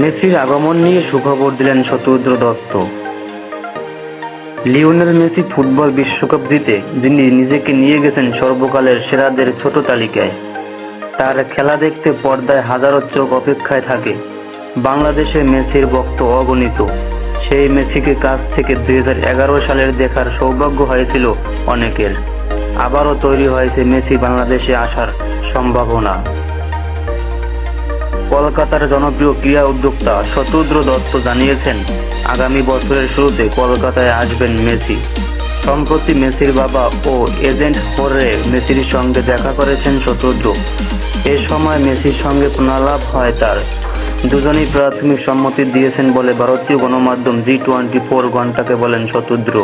মেসির আগমন নিয়ে সুখবর দিলেন শতরুদ্র দত্ত। লিওনেল মেসি ফুটবল বিশ্বকাপ জিতে যিনি নিজেকে নিয়ে গেছেন সর্বকালের সেরাদের ছোট তালিকায়। তার খেলা দেখতে পর্দায় হাজারো চোখ অপেক্ষায় থাকে। বাংলাদেশে মেসির ভক্ত অগণিত। সেই মেসিকে কাছ থেকে 2011 সালের দেখার সৌভাগ্য হয়েছিল অনেকের। আবারও তৈরি হয়েছে মেসি বাংলাদেশে আসার সম্ভাবনা। কলকাতার জনপ্রিয় ক্রীড়া উদ্যোক্তা শতরুদ্র দত্ত জানিয়েছেন, আগামী বছরের শুরুতে কলকাতায় আসবেন মেসি। সম্প্রতি মেসির বাবা ও এজেন্ট হোর্রে মেসির সঙ্গে দেখা করেছেন শতরুদ্র। এ সময় মেসির সঙ্গে ফোনালাপ হয় তার। দুজনেই প্রাথমিক সম্মতি দিয়েছেন বলে ভারতীয় গণমাধ্যম জি24 ঘন্টাকে বলেন শতরুদ্র।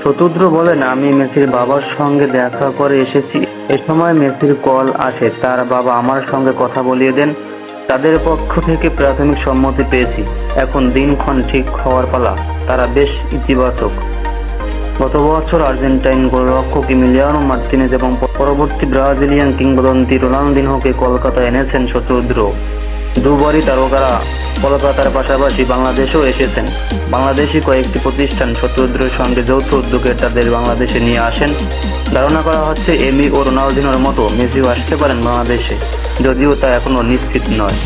শতরুদ্র বলেন, আমি মেসির বাবার সঙ্গে দেখা করে এসেছি। এ সময় মেসির কল আসে, তার বাবা আমার সঙ্গে কথা বলিয়ে দেন। তাদের পক্ষ থেকে প্রাথমিক সম্মতি পেয়েছি। এখন দিনক্ষণ ঠিক হওয়ার পালা। তারা বেশ ইতিবাচক। গত বছর আর্জেন্টাইন গোলরক্ষক ইমিলিয়ানো মার্তিনেজ এবং পরবর্তী ব্রাজিলিয়ান কিংবদন্তি রোনালদিনহোকে কলকাতায় এনেছেন শতরুদ্র। দুবারই তারকারা কলকাতার পাশাপাশি বাংলাদেশেও এসেছেন। বাংলাদেশি কয়েকটি প্রতিষ্ঠান শতরুদ্রের সঙ্গে যৌথ উদ্যোগে তাদের বাংলাদেশে নিয়ে আসেন। ধারণা করা হচ্ছে এমি ও রোনালদিনোর মতো মেসিও আসতে পারেন বাংলাদেশে, যদিও তা এখনো নিশ্চিত নয়।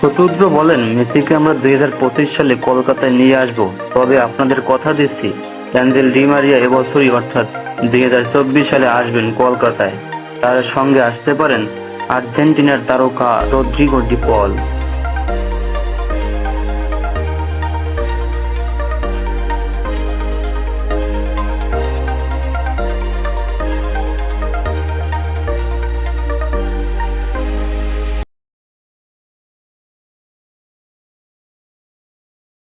শতরুদ্র বলেন, মেসিকে আমরা 2025 সালে কলকাতায় নিয়ে আসব। তবে আপনাদের কথা দিচ্ছি, অ্যাঞ্জেল ডি মারিয়া এবছরই অর্থাৎ 2024 সালে আসবেন কলকাতায়। তার সঙ্গে আসতে পারেন আর্জেন্টিনার তারকা রদ্রিগো ডি পল।